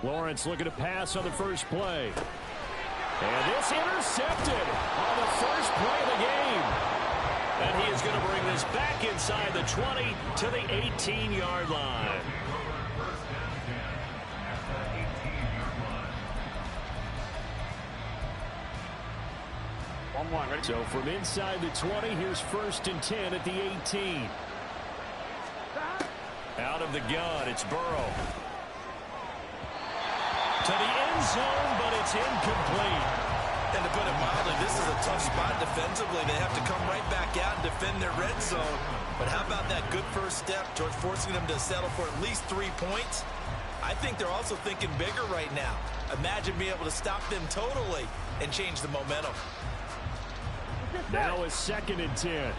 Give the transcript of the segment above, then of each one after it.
Lawrence looking to pass on the first play. And this intercepted on the first play of the game. And he is going to bring this back inside the 20 to the 18-yard line. Ready? So from inside the 20, here's 1st and 10 at the 18. Out of the gun, it's Burrow. To the end zone, but it's incomplete. And to put it mildly, this is a tough spot defensively. They have to come right back out and defend their red zone. But how about that good first step towards forcing them to settle for at least 3 points? I think they're also thinking bigger right now. Imagine being able to stop them totally and change the momentum. Now it's 2nd and 10.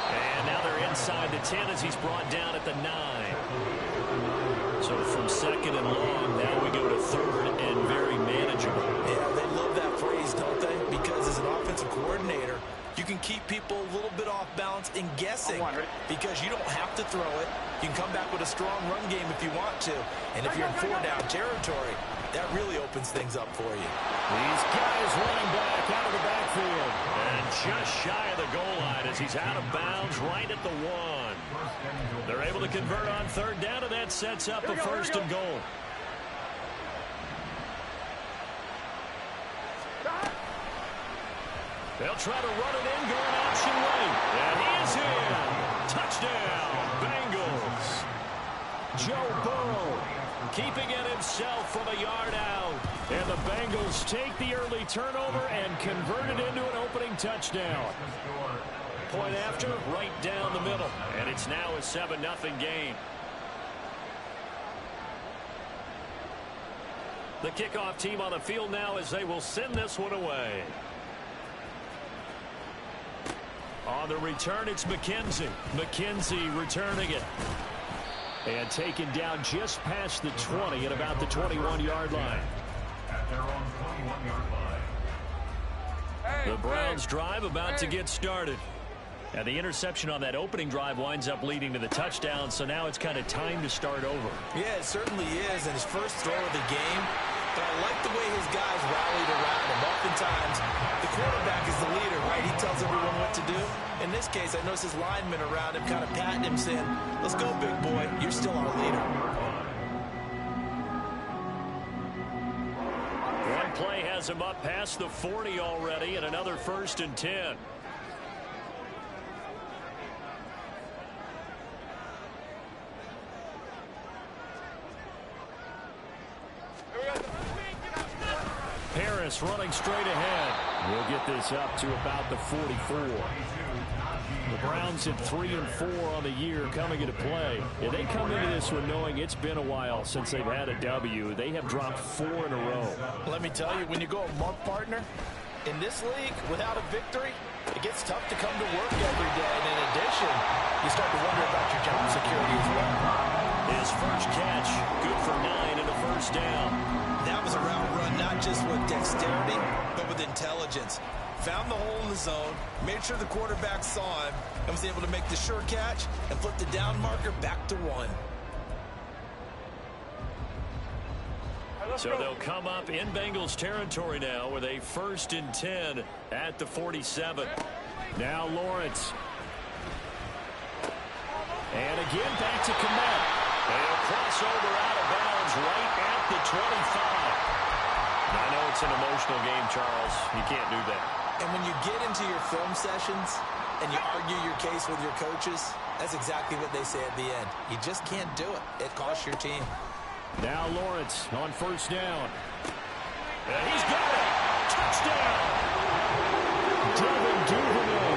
And now they're inside the 10 as he's brought down at the 9. So from 2nd and long, now we go to 3rd and very manageable. Yeah, they love that phrase, don't they? Because as an offensive coordinator, you can keep people a little bit off balance and guessing because you don't have to throw it. You can come back with a strong run game if you want to. And if you're in 4-down territory, that really opens things up for you. These guys running back out of the backfield. And just shy of the goal line as he's out of bounds right at the 1. They're able to convert on 3rd down, and that sets up a 1st and goal. They'll try to run it in, going option right. And he is in. Touchdown, Bengals. Joe Burrow keeping it himself from a yard out. And the Bengals take the early turnover and convert it into an opening touchdown. Point after, right down the middle. And it's now a 7-0 game. The kickoff team on the field now as they will send this one away. On the return, it's McKenzie. McKenzie returning it. And taken down just past the 20 at about the 21-yard line. At their own 21-yard line. The Browns drive about to get started. And the interception on that opening drive winds up leading to the touchdown, so now it's kind of time to start over. Yeah, it certainly is, and his first throw of the game. But I like the way his guys rallied around him. Oftentimes, the quarterback is the leader, right? He tells everyone what to do. In this case, I noticed his linemen around him kind of patting him, saying, let's go, big boy. You're still our leader. One play has him up past the 40 already, and another 1st and 10. Harris running straight ahead. We'll get this up to about the 44. The Browns at 3-4 on the year coming into play. And they come into this one knowing it's been a while since they've had a W. They have dropped 4 in a row. Let me tell you, when you go a month partner, in this league, without a victory, it gets tough to come to work every day. And in addition, you start to wonder about your job security as well. His first catch, good for 9 and a 1st down. That was a route run, not just with dexterity, but with intelligence. Found the hole in the zone, made sure the quarterback saw him, and was able to make the sure catch and flip the down marker back to 1. So they'll come up in Bengals territory now with a 1st and 10 at the 47. Now Lawrence. And again back to Komet. And he'll cross over out of bounds right at the 25. I know it's an emotional game, Charles. You can't do that. And when you get into your film sessions and you argue your case with your coaches, that's exactly what they say at the end. You just can't do it. It costs your team. Now Lawrence on 1st down. And he's got it. Touchdown. Devin Duvernay.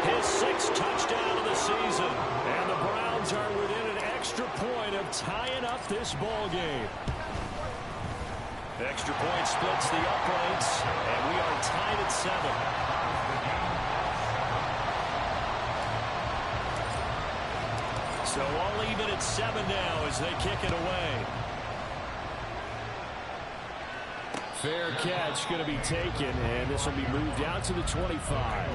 His 6th touchdown of the season. And the Browns are within an extra point of tying up this ball game. Extra point splits the uprights, and we are tied at 7. So all even at 7 now as they kick it away. Fair catch going to be taken, and this will be moved out to the 25.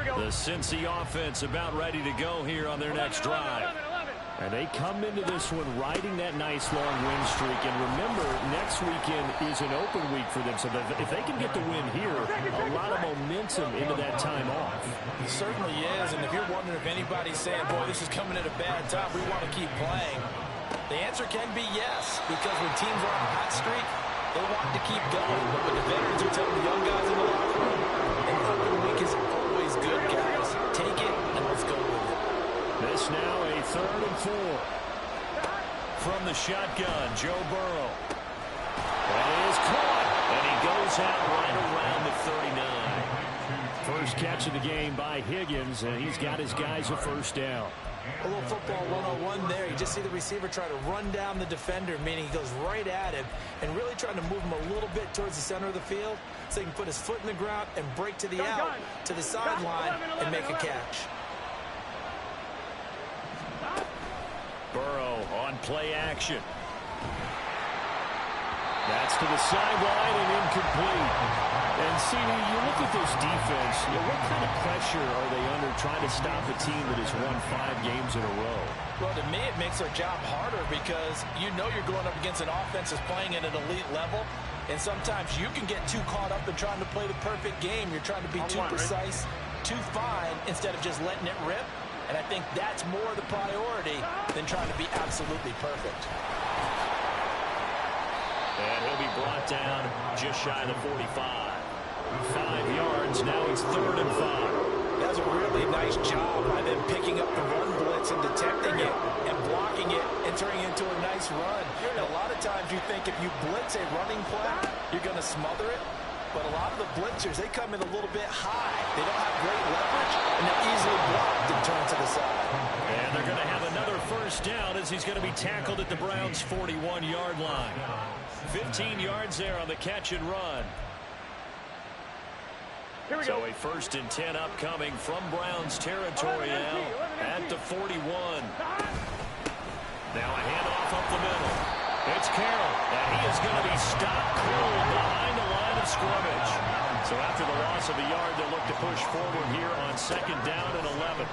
The Cincy offense about ready to go here on their next drive. And they come into this one riding that nice long win streak. And remember, next weekend is an open week for them. So if they can get the win here, a lot of momentum into that time off. It certainly is. And if you're wondering if anybody's saying, boy, this is coming at a bad time, we want to keep playing, the answer can be yes. Because when teams are on a hot streak, they want to keep going. But when the veterans are telling the young guys in the locker room, an open week is always good, guys. Take it and let's go with it. This now a 3rd and 4. From the shotgun, Joe Burrow. And it is caught. And he goes out right around the 39. First catch of the game by Higgins, and he's got his guys a first down. A little football 101 there. You just see the receiver try to run down the defender, meaning he goes right at him and really trying to move him a little bit towards the center of the field so he can put his foot in the ground and break to the out, to the sideline, and make a catch. Burrow on play action. That's to the sideline and incomplete. And see, you look at this defense, what kind of pressure are they under trying to stop a team that has won 5 games in a row? Well, to me, it makes their job harder because you know you're going up against an offense that's playing at an elite level. And sometimes you can get too caught up in trying to play the perfect game. You're trying to be too precise, too fine, instead of just letting it rip. And I think that's more the priority than trying to be absolutely perfect. And he'll be brought down just shy of the 45. 5 yards, now he's 3rd and 5. That was a really nice job by them picking up the run blitz and detecting it and blocking it and turning it into a nice run. And a lot of times you think if you blitz a running play, you're going to smother it. But a lot of the blitzers, they come in a little bit high. They don't have great leverage, and they're easily blocked and turned to the side. And they're going to have another first down as he's going to be tackled at the Browns' 41-yard line. 15 yards there on the catch and run. So a 1st and 10 upcoming from Browns territory now at the 41. Now a handoff up the middle. It's Carroll, and he is going to be stopped cold behind the line of scrimmage. So after the loss of a yard, they'll look to push forward here on 2nd down and 11.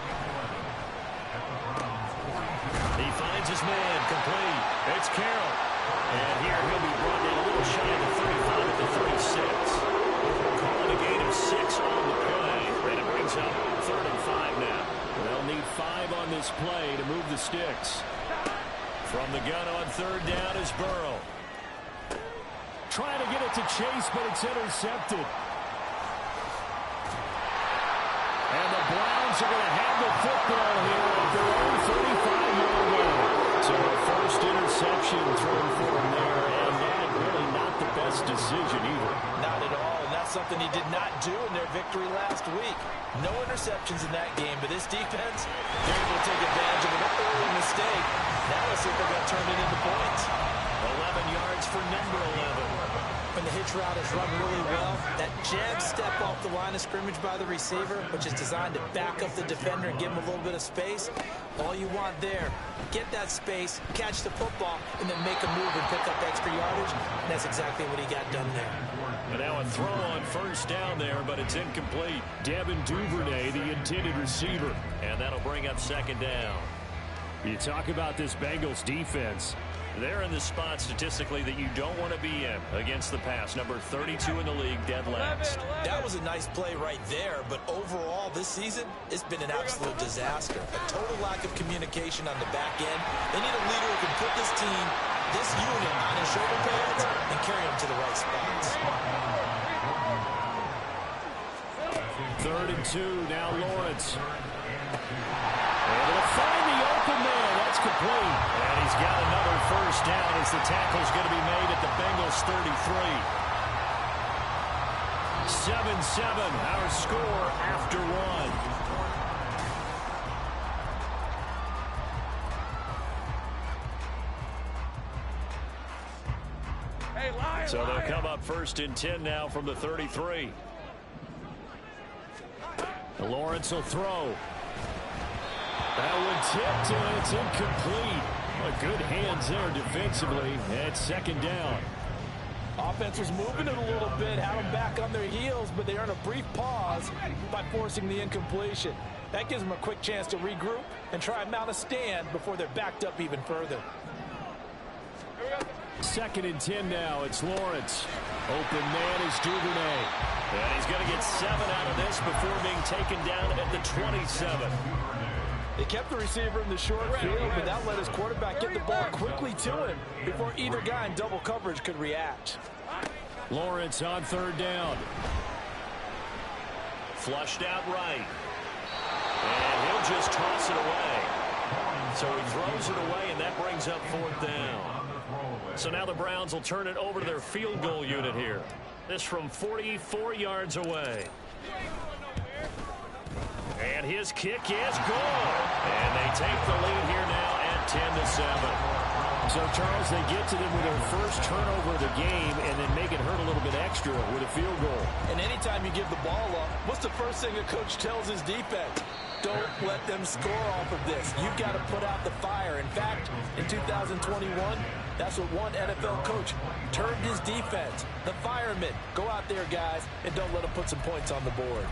He finds his man, complete. It's Carroll. And here he'll be brought in a little shy of the 35 at the 36. Calling a gain of 6 on the play. And it brings up 3rd and 5 now. They'll need 5 on this play to move the sticks. From the gun on 3rd down is Burrow. Trying to get it to Chase, but it's intercepted. And the Browns are going to have the football here at their own 35-yard line. So a first interception thrown for him there, and that really not the best decision either. Not at all, and that's something he did not do in their victory last week. No interceptions in that game, but this defense, they're able to take advantage of an early mistake. Now let's see if they're going to turn it into points. 11 yards for number 11. When the hitch route is run really well, that jab step off the line of scrimmage by the receiver, which is designed to back up the defender and give him a little bit of space, all you want there, get that space, catch the football, and then make a move and pick up extra yardage, and that's exactly what he got done there. And now a throw on 1st down there, but it's incomplete. Devin Duvernay, the intended receiver, and that'll bring up 2nd down. You talk about this Bengals defense. They're in the spot statistically that you don't want to be in against the pass. Number 32 in the league, dead last. That was a nice play right there, but overall this season, it's been an absolute disaster. A total lack of communication on the back end. They need a leader who can put this team, this unit, on his shoulder pads and carry them to the right spots. 3rd and 2, now Lawrence. Able to find the open man. That's complete. And he's got another first down as the tackle's going to be made at the Bengals 33. 7-7, our score after 1. So they'll come up 1st and 10 now from the 33. Lawrence will throw. That one tipped, and it's incomplete. Good hands there defensively. At 2nd down. offense was moving it a little bit, had them back on their heels, but they earned a brief pause by forcing the incompletion. That gives them a quick chance to regroup and try and mount a stand before they're backed up even further. 2nd and 10 now. It's Lawrence. Open man is Duvernay. And he's going to get 7 out of this before being taken down at the 27. They kept the receiver in the short field, but that let his quarterback get the ball quickly to him before either guy in double coverage could react. Lawrence on 3rd down. Flushed out right. And he'll just toss it away. So he throws it away, and that brings up 4th down. So now the Browns will turn it over to their field goal unit here. This from 44 yards away. And his kick is good. And they take the lead here now at 10-7. So, Charles, they get to them with their first turnover of the game and then make it hurt a little bit extra with a field goal. And anytime you give the ball up, what's the first thing a coach tells his defense? Don't let them score off of this. You've got to put out the fire. In fact, in 2021, that's what one NFL coach termed his defense. The firemen. Go out there, guys, and don't let them put some points on the board.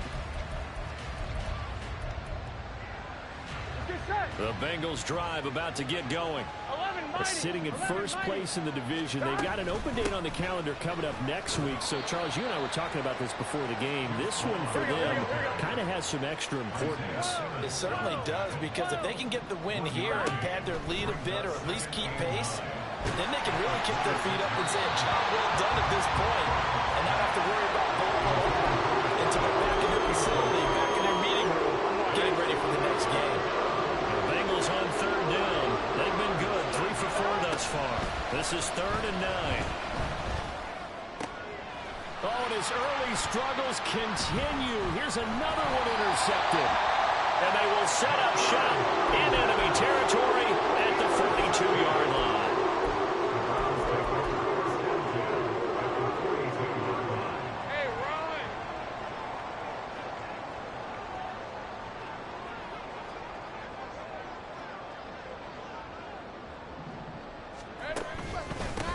The Bengals drive about to get going. Sitting in first place in the division. They've got an open date on the calendar coming up next week. So, Charles, you and I were talking about this before the game. This one for them kind of has some extra importance. It certainly does, because if they can get the win here and pad their lead a bit or at least keep pace, then they can really kick their feet up and say a job well done at this point and not have to worry about ball until they're back in their facility, back in their meeting room, getting ready for the next game. The Bengals on 3rd down. They've been good, 3 for 4 thus far. This is 3rd and 9. Oh, and his early struggles continue. Here's another one intercepted. And they will set up shop in enemy territory at the 42-yard line.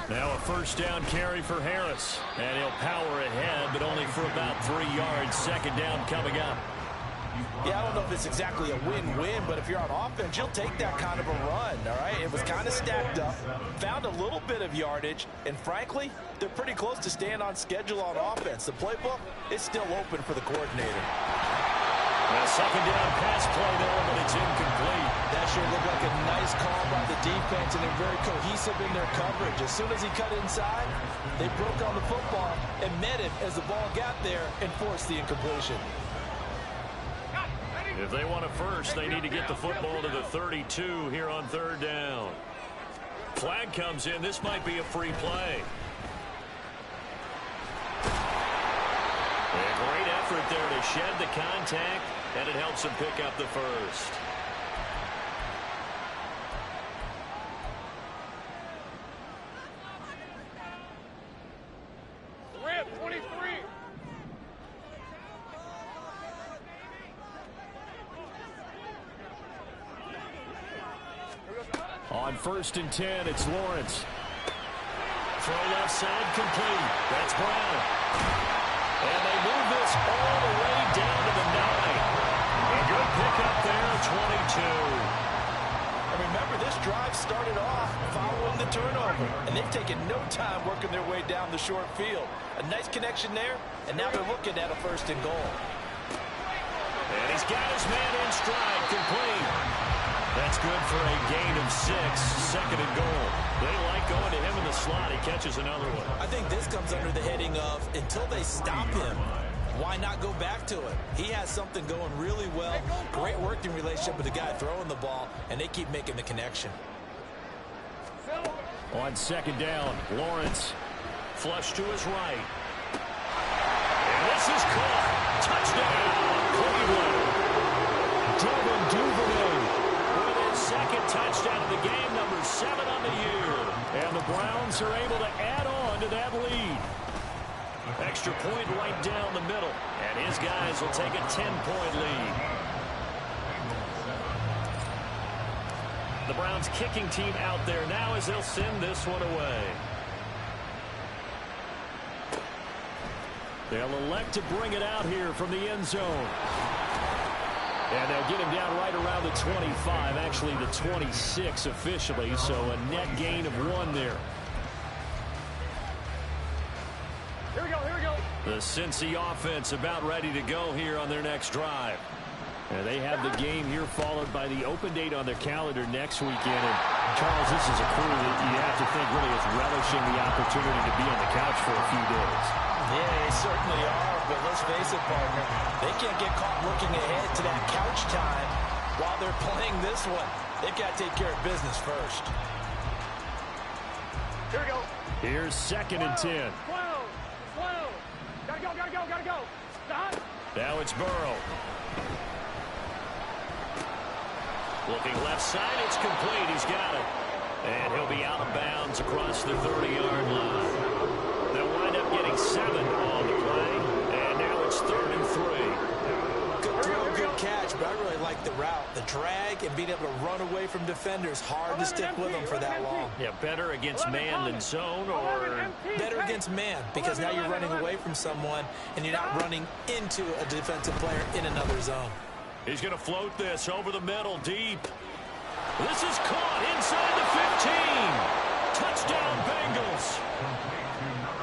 Now a 1st down carry for Harris. And he'll power ahead, but only for about 3 yards. 2nd down coming up. Yeah, I don't know if it's exactly a win-win, but if you're on offense, you'll take that kind of a run, all right? It was kind of stacked up, found a little bit of yardage, and frankly, they're pretty close to staying on schedule on offense. The playbook is still open for the coordinator. A 2nd down pass play there, but it's incomplete. That sure looked like a nice call by the defense, and they're very cohesive in their coverage. As soon as he cut inside, they broke on the football and met him as the ball got there and forced the incompletion. If they want a first, they need to get the football to the 32 here on 3rd down. Flag comes in. This might be a free play. A great effort there to shed the contact, and it helps him pick up the first. On 1st and 10, it's Lawrence. Throw left side complete. That's Brown. And they move this all the way down to the 9. A good pickup there, 22. And remember, this drive started off following the turnover, and they've taken no time working their way down the short field. A nice connection there, and now they're looking at a 1st and goal. And he's got his man in stride, complete. That's good for a gain of 6, 2nd and goal. They like going to him in the slot. He catches another one. I think this comes under the heading of, until they stop him, why not go back to it? He has something going really well. Great working relationship with the guy throwing the ball, and they keep making the connection. On 2nd down, Lawrence. Flush to his right. And this is caught. Touchdown, Cleveland. Devin Duvernay with his 2nd touchdown of the game, number 7 on the year. And the Browns are able to add on to that lead. Extra point right down the middle. And his guys will take a 10-point lead. The Browns kicking team out there now as they'll send this one away. They'll elect to bring it out here from the end zone. And they'll get him down right around the 25, actually the 26 officially, so a net gain of 1 there. Here we go, here we go. The Cincy offense about ready to go here on their next drive. And they have the game here followed by the open date on their calendar next weekend. And Charles, this is a crew that you have to think really is relishing the opportunity to be on the couch for a few days. Yeah, they certainly are, but let's face it, partner. They can't get caught looking ahead to that couch time while they're playing this one. They've got to take care of business first. Here we go. Here's 2nd and 10. Slow. Gotta go. Stop. Now it's Burrow. Looking left side, it's complete. He's got it. And he'll be out of bounds across the 30-yard line. They'll wind up getting 7 on the play. And now it's 3rd and 3. Good throw, good catch, but I really like the route. The drag and being able to run away from defenders, hard to stick with them for that long. Yeah, better against man than zone, or better against man, because now you're running away from someone and you're not running into a defensive player in another zone. He's going to float this over the middle, deep. This is caught inside the 15. Touchdown, Bengals.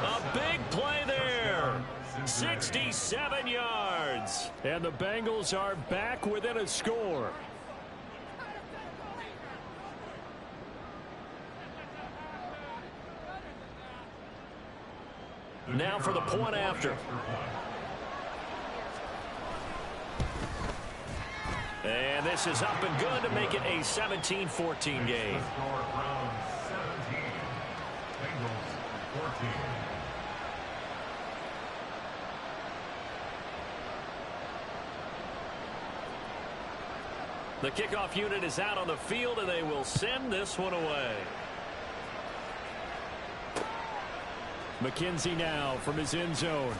A big play there. 67 yards. And the Bengals are back within a score. Now for the point after. And this is up and good to make it a 17-14 game. The kickoff unit is out on the field, and they will send this one away. McKenzie now from his end zone.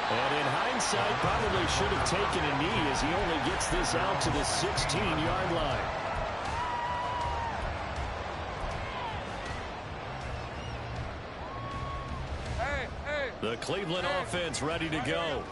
And in hindsight, probably should have taken a knee as he only gets this out to the 16-yard line. The Cleveland offense ready to go.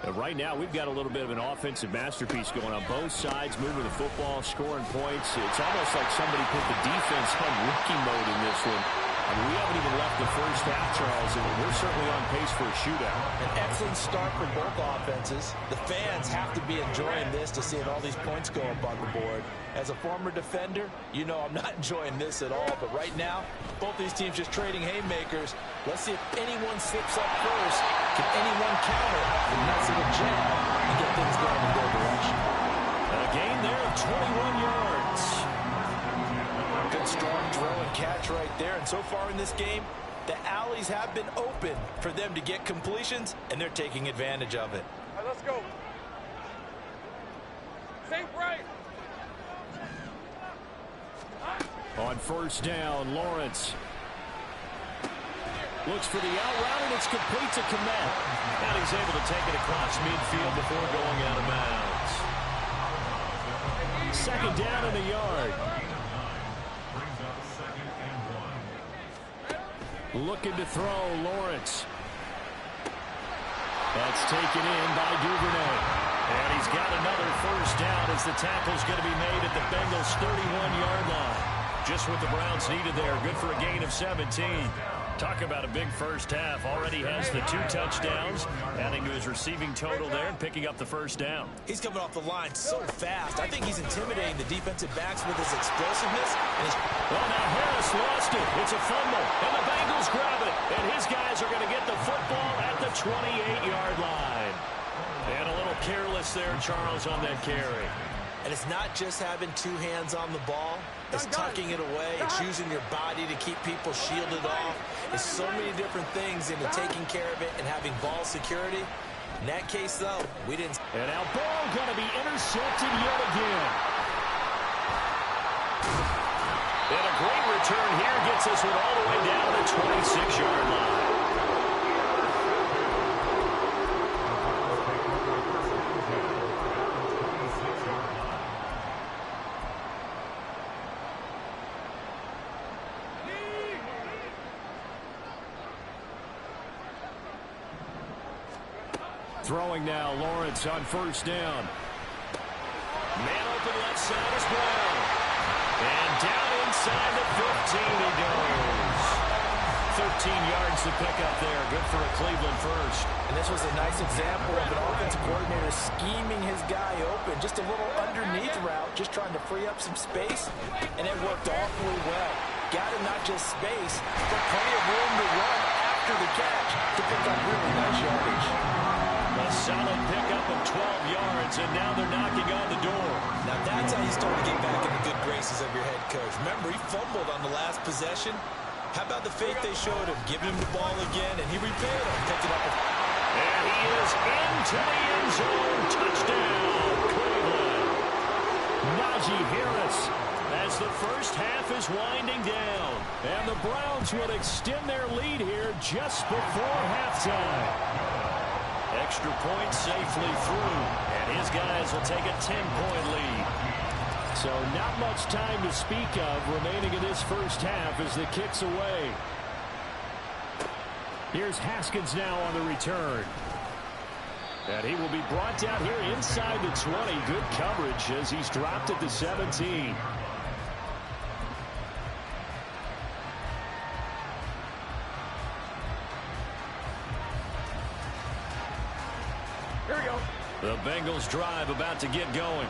And right now, we've got a little bit of an offensive masterpiece going on both sides, moving the football, scoring points. It's almost like somebody put the defense on rookie mode in this one. I mean, we haven't even left the first half, Charles, and we're certainly on pace for a shootout. An excellent start for both offenses. The fans have to be enjoying this to see all these points go up on the board. As a former defender, you know I'm not enjoying this at all. But right now, both these teams just trading haymakers. Let's see if anyone slips up first. Can anyone counter the nice little jab and get things going in their direction? A gain there of 21 yards. Good strong throw and catch right there. And so far in this game, the alleys have been open for them to get completions, and they're taking advantage of it. All right, let's go. Think right. On first down, Lawrence looks for the out route, and it's complete to Komet. And he's able to take it across midfield before going out of bounds. 2nd down in the yard. Looking to throw, Lawrence. That's taken in by Duvernay. And he's got another first down as the tackle's going to be made at the Bengals' 31-yard line. Just what the Browns needed there. Good for a gain of 17. Talk about a big first half. Already has the 2 touchdowns, adding to his receiving total there and picking up the first down. He's coming off the line so fast. I think he's intimidating the defensive backs with his explosiveness. Well, now Harris lost it. It's a fumble, and the Bengals grab it. And his guys are going to get the football at the 28-yard line. And a little careless there, Charles, on that carry. And it's not just having 2 hands on the ball. It's tucking it away. It's using your body to keep people shielded off. It's so many different things into taking care of it and having ball security. In that case, though, we didn't. And now ball going to be intercepted yet again. And a great return here gets this one all the way down to the 26-yard line. Throwing now, Lawrence on first down. Man open left side is Brown. And down inside the 15 he goes. 13 yards to pick up there. Good for a Cleveland first. And this was a nice example of an offensive coordinator scheming his guy open. Just a little underneath route, just trying to free up some space. And it worked awfully well. Got him not just space, but plenty of room to run after the catch to pick up really nice yardage. A solid pickup of 12 yards, and now they're knocking on the door. Now that's how you start to get back in the good graces of your head coach. Remember, he fumbled on the last possession. How about the faith they showed him, giving him the ball again, and he repaired him, picked it up. And he is into the end zone. Touchdown, Cleveland. Najee Harris as the first half is winding down. And the Browns would extend their lead here just before halftime. Extra point safely through, and his guys will take a 10-point lead. So not much time to speak of remaining in this first half as the kick's away. Here's Haskins now on the return. And he will be brought down here inside the 20. Good coverage as he's dropped at the 17. Here we go. The Bengals drive about to get going.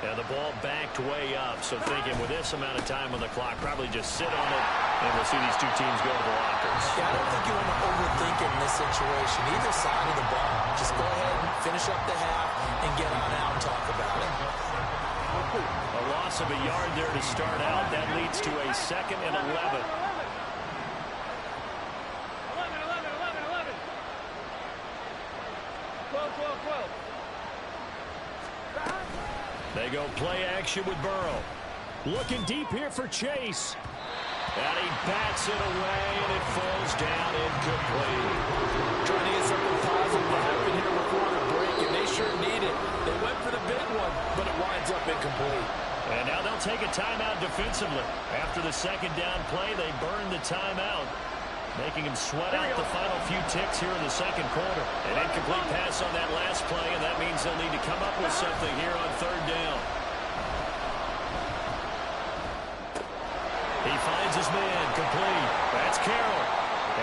And the ball backed way up. So thinking with this amount of time on the clock, probably just sit on it, and we'll see these two teams go to the lockers. Yeah, I don't think you want to overthink it in this situation. Either side of the ball. Just go ahead and finish up the half and get on out and talk about it. A loss of a yard there to start out. That leads to a 2nd and 11. 11, 11. 12. They go play action with Burrow. Looking deep here for Chase. And he bats it away, and it falls down incomplete. Trying to get something positive to happen here before the break, and they sure need it. They went for the big one, but it winds up incomplete. And now they'll take a timeout defensively. After the 2nd down play, they burn the timeout, making him sweat out the final few ticks here in the 2nd quarter. An incomplete pass on that last play, and that means they'll need to come up with something here on 3rd down. He finds his man complete. That's Carroll.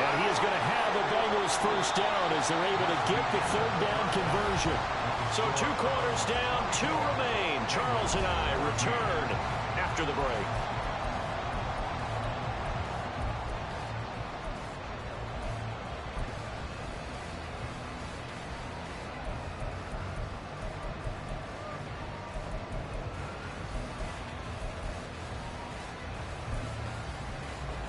And he is going to have the Bengals first down as they're able to get the 3rd down conversion. So 2 quarters down, 2 remain. Charles and I return after the break.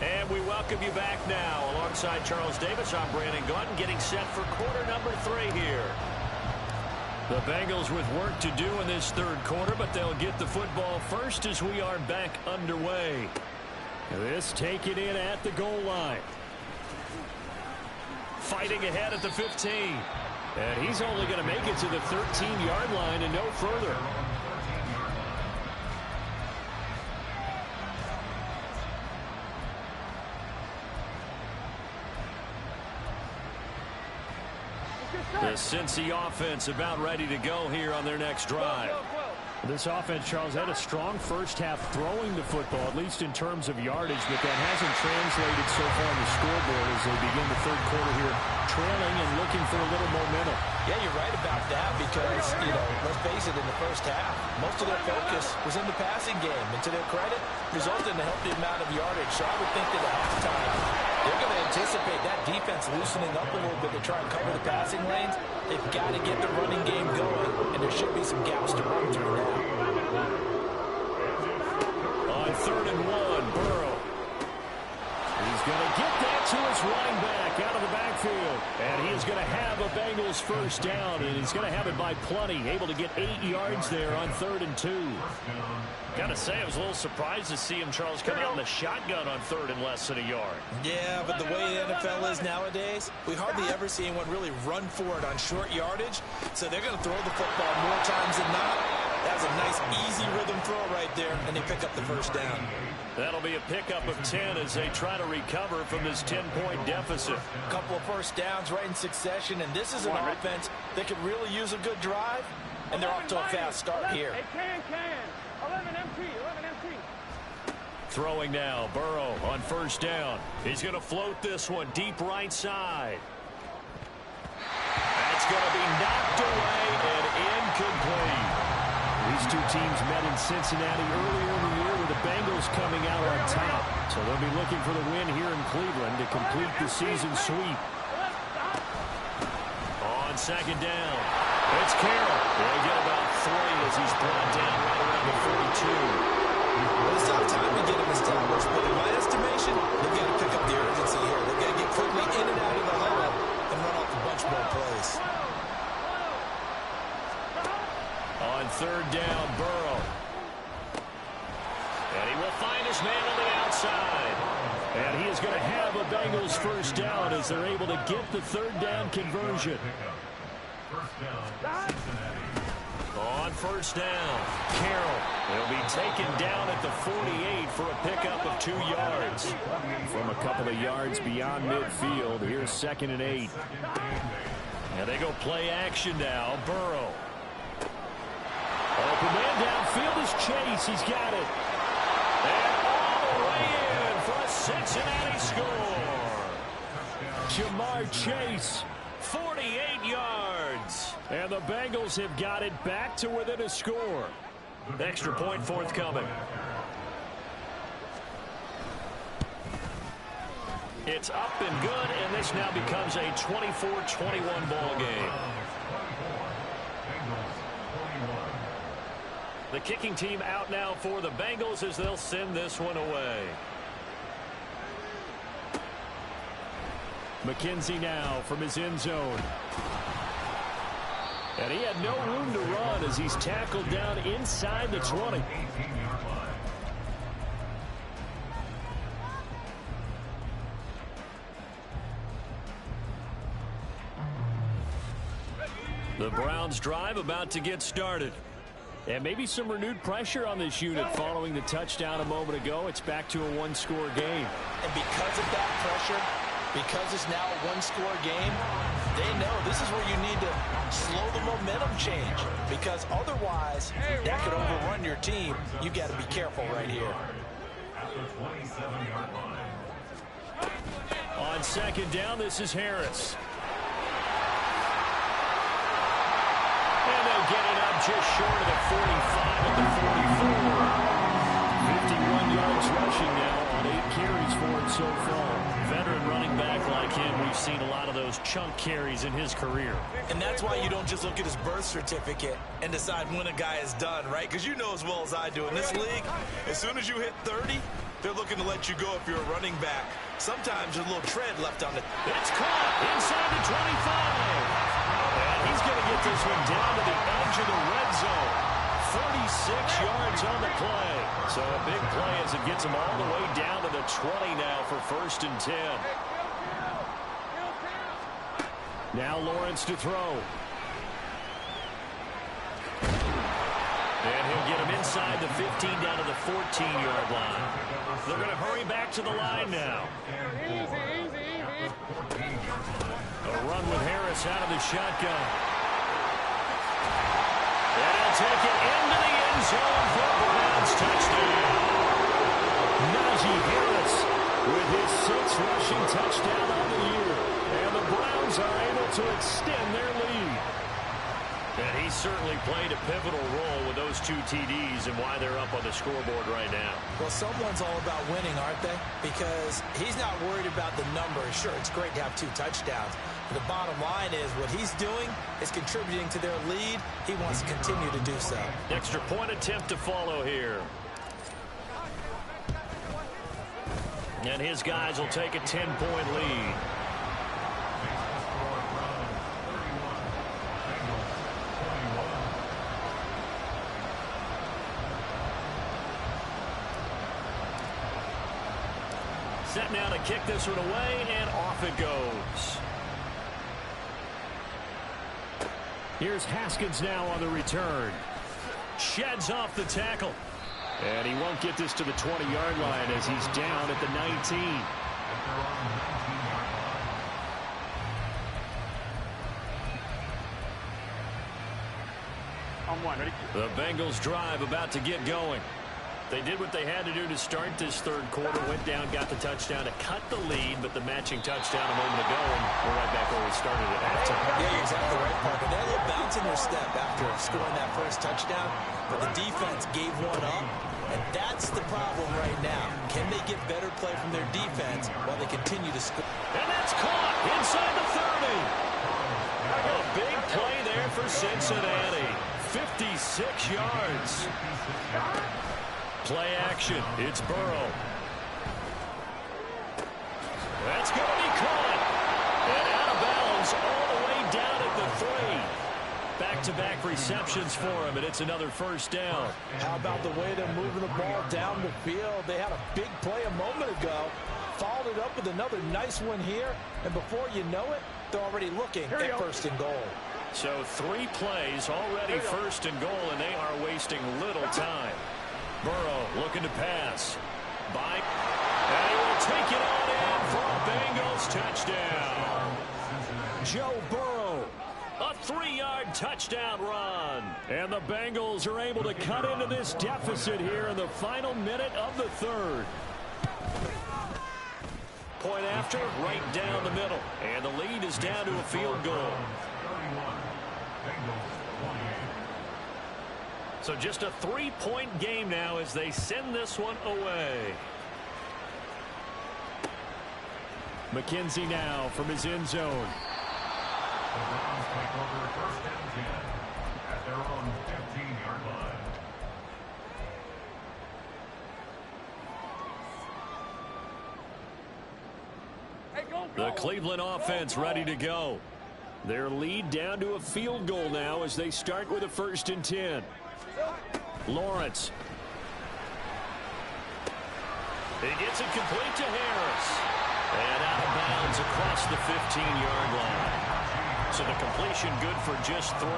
And we welcome you back now. Alongside Charles Davis, I'm Brandon Gaunton, getting set for quarter number 3 here. The Bengals with work to do in this 3rd quarter, but they'll get the football first as we are back underway. This taken in at the goal line. Fighting ahead at the 15. And he's only going to make it to the 13-yard line and no further. The Cincy offense about ready to go here on their next drive. This offense, Charles, had a strong first half throwing the football, at least in terms of yardage, but that hasn't translated so far on the scoreboard as they begin the 3rd quarter here, trailing and looking for a little momentum. Yeah, you're right about that because, let's face it, in the first half, most of their focus was in the passing game. And to their credit, resulted in a healthy amount of yardage. So I would think that at halftime, they're going to anticipate that defense loosening up a little bit to try and cover the passing lanes. They've got to get the running game going, and there should be some gaps to run through now. On 3rd and 1, Burrow. He's going to get that to his running back out of the backfield. And he is going to have a Bengals first down, and he's going to have it by plenty. Able to get 8 yards there on 3rd and 2. Got to say, I was a little surprised to see him, Charles, come out in the shotgun on 3rd and less than a yard. Yeah, but the way the NFL is nowadays, we hardly ever see anyone really run for it on short yardage. So they're going to throw the football more times than not. That was a nice, easy rhythm throw right there, and they pick up the first down. That'll be a pickup of 10 as they try to recover from this 10-point deficit. A couple of first downs right in succession, and this is an offense that could really use a good drive, and they're off to a fast start here. Hey, can. 11 MT. Throwing now, Burrow on first down. He's going to float this one deep right side. That's going to be knocked away and incomplete. These two teams met in Cincinnati earlier in the year with the Bengals coming out on top. So they'll be looking for the win here in Cleveland to complete the season sweep. On second down, it's Carroll. They'll get about 3 as he's brought down right around the 42. Well, it's not time to get him established, but in my estimation, they've got to pick up the urgency here. They've got to get quickly in and out of the huddle and run off a bunch more plays. On third down, Burrow. And he will find his man on the outside. And he is going to have a Bengals first down as they're able to get the third down conversion. First down, Cincinnati. On first down, Carroll. He'll be taken down at the 48 for a pickup of 2 yards. From a couple of yards beyond midfield, here's 2nd and 8. And they go play action now. Burrow. Open man downfield is Chase. He's got it. And all the way in for a Cincinnati score. Jamar Chase, 48 yards. And the Bengals have got it back to within a score. Extra point forthcoming. It's up and good, and this now becomes a 24-21 ball game. The kicking team out now for the Bengals as they'll send this one away. McKenzie now from his end zone. And he had no room to run as he's tackled down inside the 20. The Browns drive about to get started. And maybe some renewed pressure on this unit following the touchdown a moment ago. It's back to a one-score game. And because of that pressure, because it's now a one-score game, they know this is where you need to slow the momentum change. Because otherwise, that could overrun your team. You got to be careful right here. On second down, this is Harris. And they'll get it up just short of the 45 at the 44. 51 yards rushing now on 8 carries for it so far. Veteran running back like him, we've seen a lot of those chunk carries in his career. And that's why you don't just look at his birth certificate and decide when a guy is done, right? Because you know as well as I do, in this league, as soon as you hit 30, they're looking to let you go if you're a running back. Sometimes there's a little tread left on it. It's caught inside the 25. And he's going to get this one down to the edge of the red zone. 36 yards on the play. So a big play as it gets him all the way down to the 20 now for 1st and 10. Now Lawrence to throw. And he'll get him inside the 15 down to the 14-yard line. They're going to hurry back to the line now. Easy. A run with Harris out of the shotgun. And he'll take it into the end zone for a Browns touchdown. Najee Harris with his 6th rushing touchdown on the year. And the Browns are able to extend their lead. And he certainly played a pivotal role with those 2 TDs and why they're up on the scoreboard right now. Well, someone's all about winning, aren't they? Because he's not worried about the numbers. Sure, it's great to have 2 touchdowns. But the bottom line is what he's doing is contributing to their lead. He wants to continue to do so. Extra point attempt to follow here. And his guys will take a 10-point lead. Set now to kick this one away, and off it goes. Here's Haskins now on the return. Sheds off the tackle. And he won't get this to the 20-yard line as he's down at the 19. The Bengals drive about to get going. They did what they had to do to start this third quarter. Went down, got the touchdown to cut the lead, but the matching touchdown a moment ago, and we're right back where we started at halftime. Yeah, you're exactly right, Parker. They had a little bounce in their step after scoring that first touchdown, but the defense gave one up, and that's the problem right now. Can they get better play from their defense while they continue to score? And that's caught inside the 30. A big play there for Cincinnati. 56 yards. Play action. It's Burrow. That's going to be caught. And out of bounds all the way down at the 3. Back-to-back receptions for him, and it's another first down. How about the way they're moving the ball down the field? They had a big play a moment ago. Followed it up with another nice one here. And before you know it, they're already looking at first and goal. So 3 plays already first and goal, and they are wasting little time. Burrow looking to pass. And he will take it on in for a Bengals touchdown. Joe Burrow, a 3-yard touchdown run. And the Bengals are able to cut into this deficit here in the final minute of the third. Point after, right down the middle. And the lead is down to a field goal. So just a 3-point game now as they send this one away. McKenzie now from his end zone. The Browns take over first and 10 at their own 15-yard line. The Cleveland offense ready to go. Their lead down to a field goal now as they start with a first and 10. Lawrence. He gets it complete to Harris. And out of bounds across the 15-yard line. So the completion good for just 3.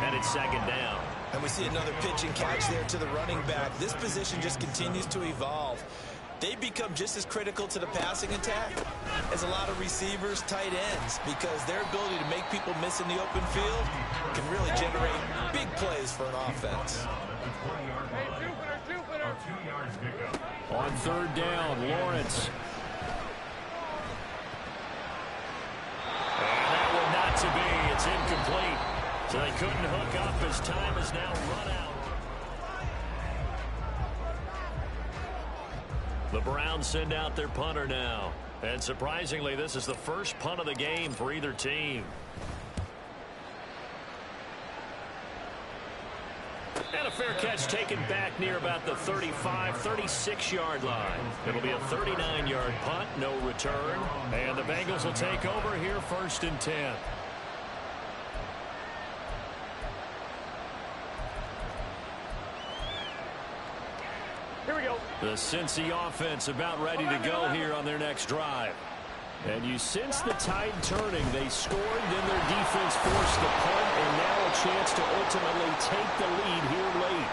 And it's second down. And we see another pitch and catch there to the running back. This position just continues to evolve. They become just as critical to the passing attack as a lot of receivers, tight ends, because their ability to make people miss in the open field can really generate big plays for an offense. On third down, Lawrence. And that one not to be. It's incomplete. So they couldn't hook up as time is now run out. The Browns send out their punter now. And surprisingly, this is the first punt of the game for either team. And a fair catch taken back near about the 35, 36-yard line. It'll be a 39-yard punt, no return. And the Bengals will take over here first and 10. Here we go. The Cincy offense about ready to go here on their next drive. And you sense the tide turning. They scored, then their defense forced the punt, and now a chance to ultimately take the lead here late.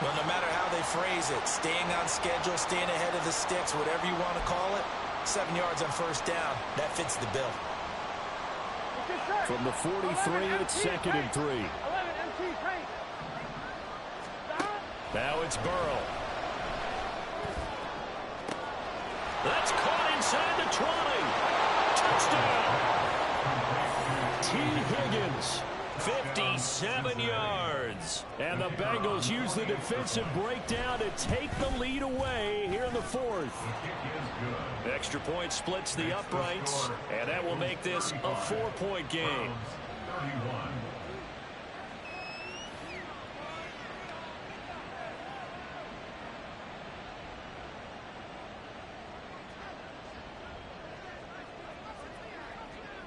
Well, no matter how they phrase it, staying on schedule, staying ahead of the sticks, whatever you want to call it, 7 yards on first down, that fits the bill. From the 43, it's second and 3. 11 MT paint. Now it's Burrow. That's caught inside the 20. Touchdown. T. Higgins. 57 yards. And the Bengals use the defensive breakdown to take the lead away here in the fourth. Extra point splits the uprights, and that will make this a 4-point game.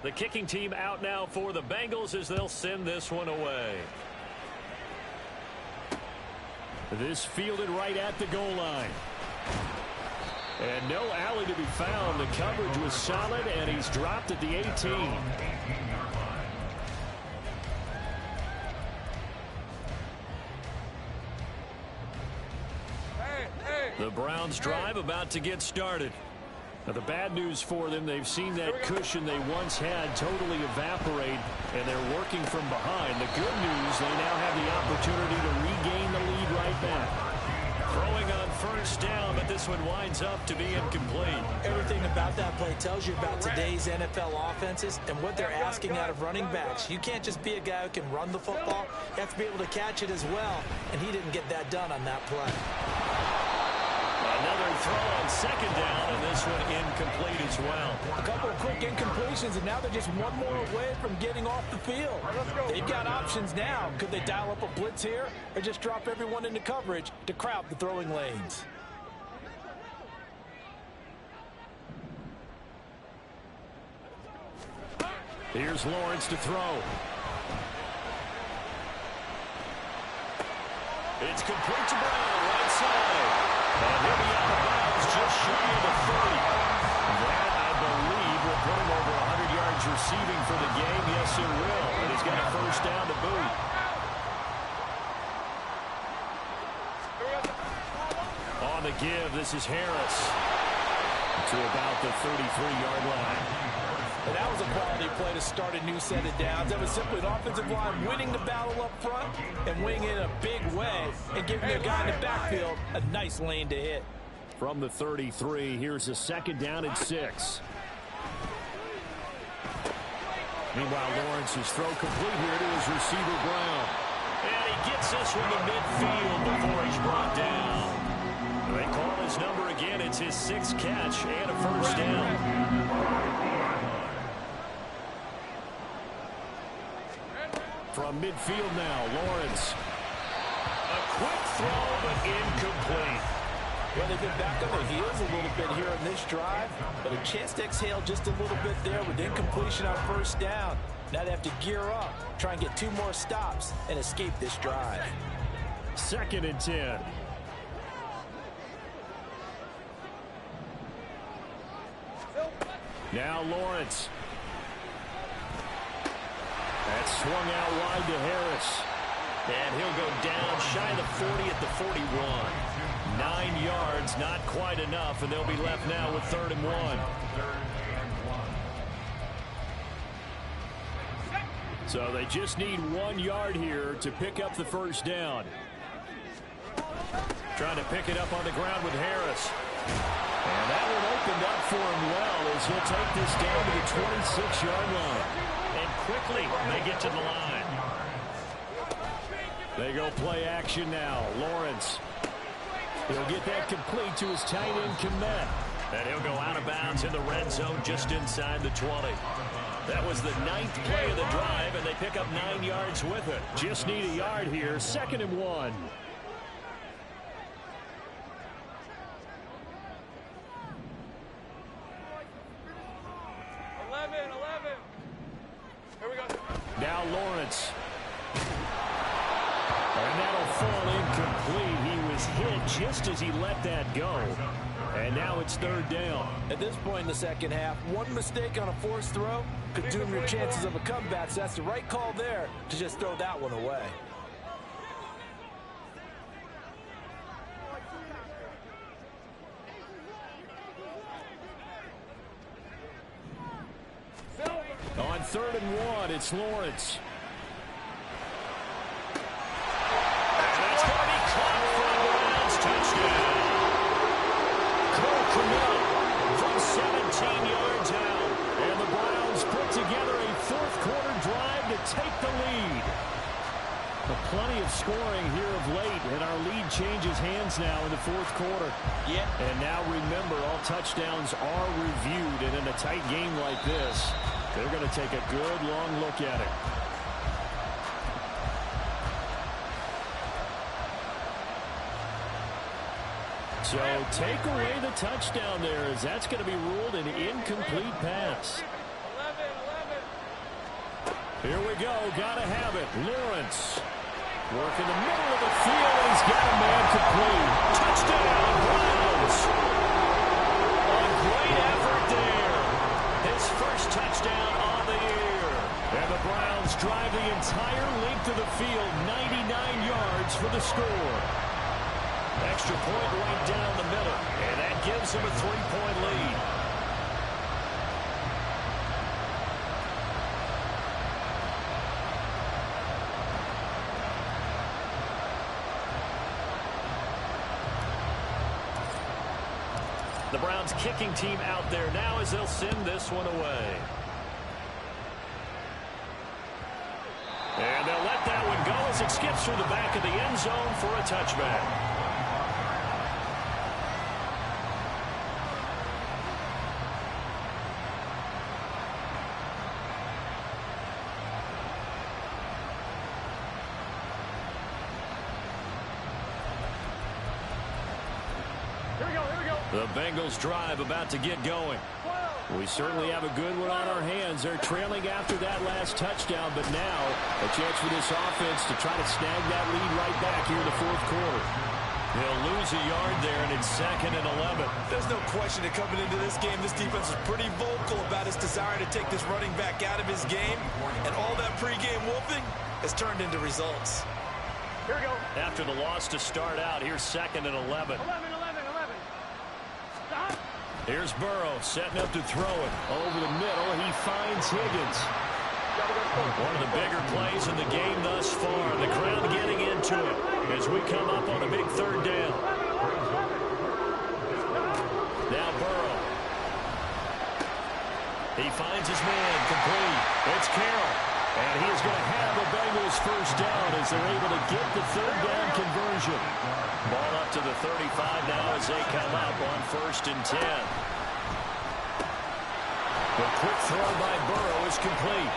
The kicking team out now for the Bengals as they'll send this one away. This fielded right at the goal line. And no alley to be found. The coverage was solid, and he's dropped at the 18. The Browns drive about to get started. Now, the bad news for them, they've seen that cushion they once had totally evaporate, and they're working from behind. The good news, they now have the opportunity to regain the lead right back. Throwing on first down, but this one winds up to be incomplete. Everything about that play tells you about today's NFL offenses and what they're asking out of running backs. You can't just be a guy who can run the football. You have to be able to catch it as well, and he didn't get that done on that play. Another throw on second down, and this one incomplete as well. A couple of quick incompletions, and now they're just one more away from getting off the field. They've got options now. Could they dial up a blitz here or just drop everyone into coverage to crowd the throwing lanes? Here's Lawrence to throw. It's complete to Brown, right side. And he'll be out of bounds just shy of the 30. That, I believe, will put him over 100 yards receiving for the game. Yes, it will. And he's got a first down to boot. On the give, this is Harris to about the 33-yard line. And that was a quality play to start a new set of downs. That was simply an offensive line winning the battle up front and winning it in a big way and giving their guy in the backfield a nice lane to hit. From the 33, here's a second down and 6. Meanwhile, Lawrence's throw complete here to his receiver, Brown. And he gets this one to midfield before he's brought down. They call his number again. It's his 6th catch and a first down. From midfield now, Lawrence. A quick throw, but incomplete. Well, they've been back on their heels a little bit here in this drive, but a chance to exhale just a little bit there with incompletion on first down. Now they have to gear up, try and get 2 more stops, and escape this drive. 2nd and 10. Now Lawrence. That's swung out wide to Harris. And he'll go down shy of the 40 at the 41. 9 yards, not quite enough, and they'll be left now with 3rd and 1. So they just need 1 yard here to pick up the first down. Trying to pick it up on the ground with Harris. And that one opened up for him well as he'll take this down to the 26-yard line. And quickly they get to the line. They go play action now. Lawrence. He'll get that complete to his tight end, Kmet. And he'll go out of bounds in the red zone just inside the 20. That was the 9th play of the drive, and they pick up 9 yards with it. Just need a yard here. 2nd and 1. Now Lawrence. And that'll fall incomplete. He was hit just as he let that go. And now it's 3rd down. At this point in the second half, one mistake on a forced throw could doom your chances of a comeback. So that's the right call there to just throw that one away. On 3rd and 1, it's Lawrence. And that's going to be caught for a Browns touchdown. Cole Kmet from 17 yards out. And the Browns put together a 4th quarter drive to take the lead. But plenty of scoring here of late, and our lead changes hands now in the 4th quarter. Yeah. And now remember, all touchdowns are reviewed, and in a tight game like this, they're going to take a good long look at it. So take away the touchdown there, as that's going to be ruled an incomplete pass. Here we go. Got to have it. Lawrence. Work in the middle of the field, and he's got a man complete. Touchdown, Browns. A great effort there. His first touchdown on the year. And the Browns drive the entire length of the field, 99 yards for the score. Extra point right down the middle, and that gives him a 3-point lead. The Browns kicking team out there now as they'll send this one away. And they'll let that one go as it skips through the back of the end zone for a touchback. The Bengals drive about to get going. We certainly have a good one on our hands. They're trailing after that last touchdown, but now a chance for this offense to try to snag that lead right back here in the fourth quarter. They'll lose a yard there, and it's 2nd and 11. There's no question that coming into this game, this defense is pretty vocal about his desire to take this running back out of his game, and all that pregame wolfing has turned into results. Here we go. After the loss to start out, here's 2nd and 11. 11. Stop. Here's Burrow setting up to throw it. Over the middle, he finds Higgins. One of the bigger plays in the game thus far. The crowd getting into it as we come up on a big 3rd down. Now Burrow. He finds his man complete. It's Carroll. And he is going to have the Bengals first down as they're able to get the 3rd down conversion. Ball up to the 35 now as they come up on 1st and 10. The quick throw by Burrow is complete.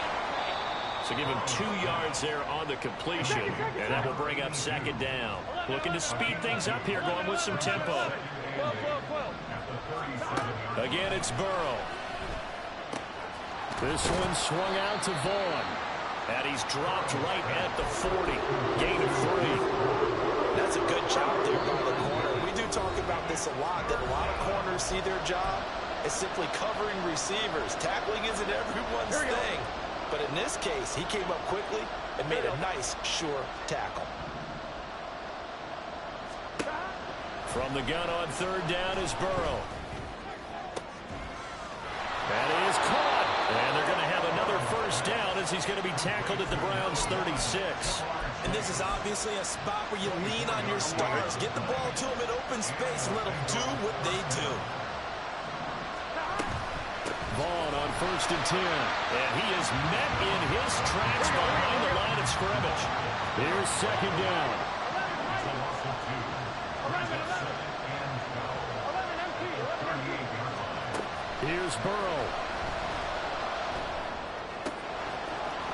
So give him 2 yards there on the completion, and that will bring up 2nd down. Looking to speed things up here, going with some tempo. Again, it's Burrow. This one swung out to Vaughn. And he's dropped right at the 40. Gain of 3. That's a good job there by the corner. We do talk about this a lot, that a lot of corners see their job as simply covering receivers. Tackling isn't everyone's thing. But in this case, he came up quickly and made a nice, sure tackle. From the gun on 3rd down is Burrow. That is caught. And they're going to have another first down as he's going to be tackled at the Browns' 36. And this is obviously a spot where you lean on your stars. Get the ball to them in open space and let them do what they do. Vaughn on 1st and 10. And he is met in his tracks behind the line of scrimmage. Here's 2nd down. Here's Burrow.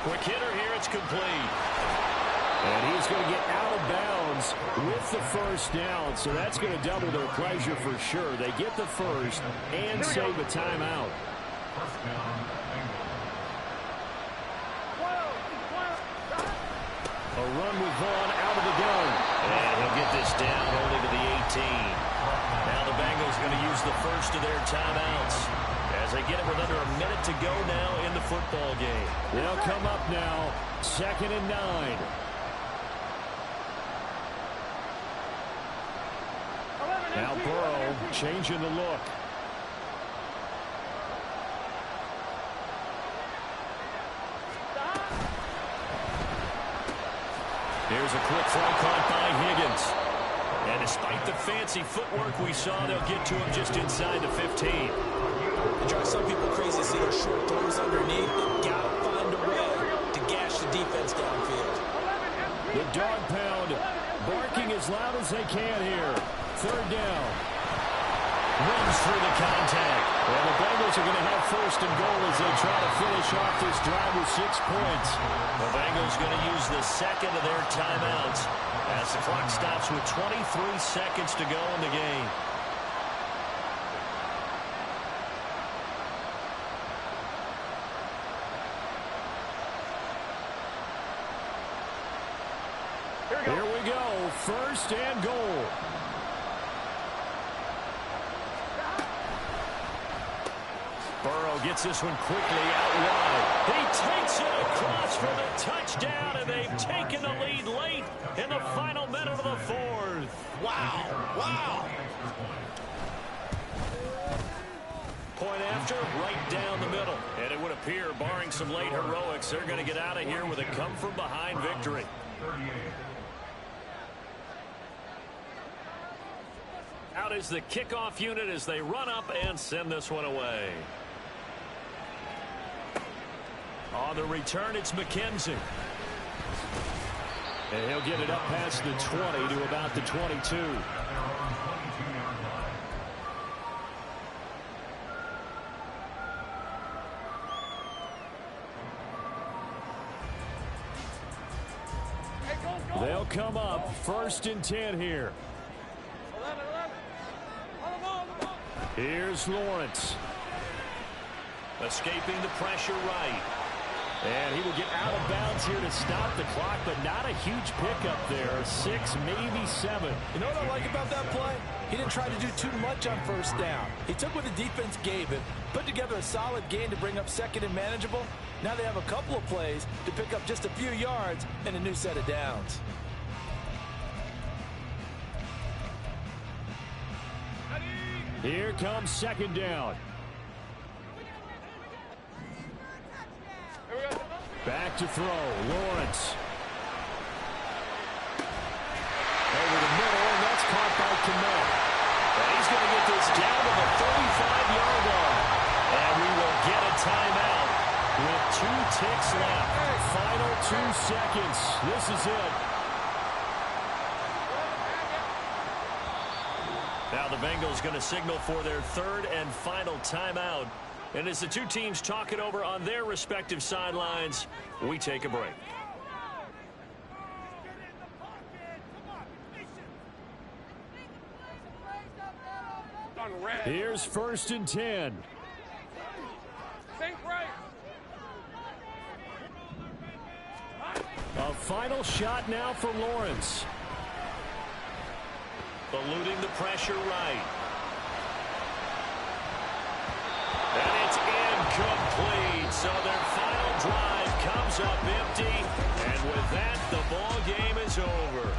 Quick hitter here, it's complete. And he's going to get out of bounds with the first down, so that's going to double their pleasure for sure. They get the first and save a timeout. A run with Vaughn out of the gun. And he'll get this down only to the 18. Now the Bengals going to use the first of their timeouts as they get it with under a minute to go now in the football game. They'll come up now, 2nd and 9. Now Burrow changing the look. Here's a quick throw caught by Higgins. And despite the fancy footwork we saw, they'll get to him just inside the 15. It drives some people crazy to see those short throws underneath. They've got to find a way to gash the defense downfield. The dog pound barking as loud as they can here. 3rd down. Runs through the contact. Well, the Bengals are going to have 1st and goal as they try to finish off this drive with 6 points. The Bengals going to use the 2nd of their timeouts as the clock stops with 23 seconds to go in the game. Here we go. 1st and goal. Burrow gets this one quickly out wide. He takes it across for the touchdown, and they've taken the lead late in the final minute of the fourth. Wow. Wow. Point after, right down the middle. And it would appear, barring some late heroics, they're going to get out of here with a come-from-behind victory. Out is the kickoff unit as they run up and send this one away. On the return, it's McKenzie. And he'll get it up past the 20 to about the 22. They'll come up 1st and 10 here. Here's Lawrence. Escaping the pressure right. And he will get out of bounds here to stop the clock, but not a huge pickup there. 6, maybe 7. You know what I like about that play? He didn't try to do too much on 1st down. He took what the defense gave him, put together a solid gain to bring up 2nd and manageable. Now they have a couple of plays to pick up just a few yards and a new set of downs. Here comes 2nd down. Back to throw. Lawrence. Over the middle, and that's caught by Kmet. And he's going to get this down to the 35-yard line. And we will get a timeout with 2 ticks left. Final 2 seconds. This is it. Now the Bengals going to signal for their 3rd and final timeout. And as the two teams talk it over on their respective sidelines, we take a break. Here's 1st and 10. A final shot now for Lawrence. Eluding the pressure right. And it's incomplete. So their final drive comes up empty. And with that, the ball game is over.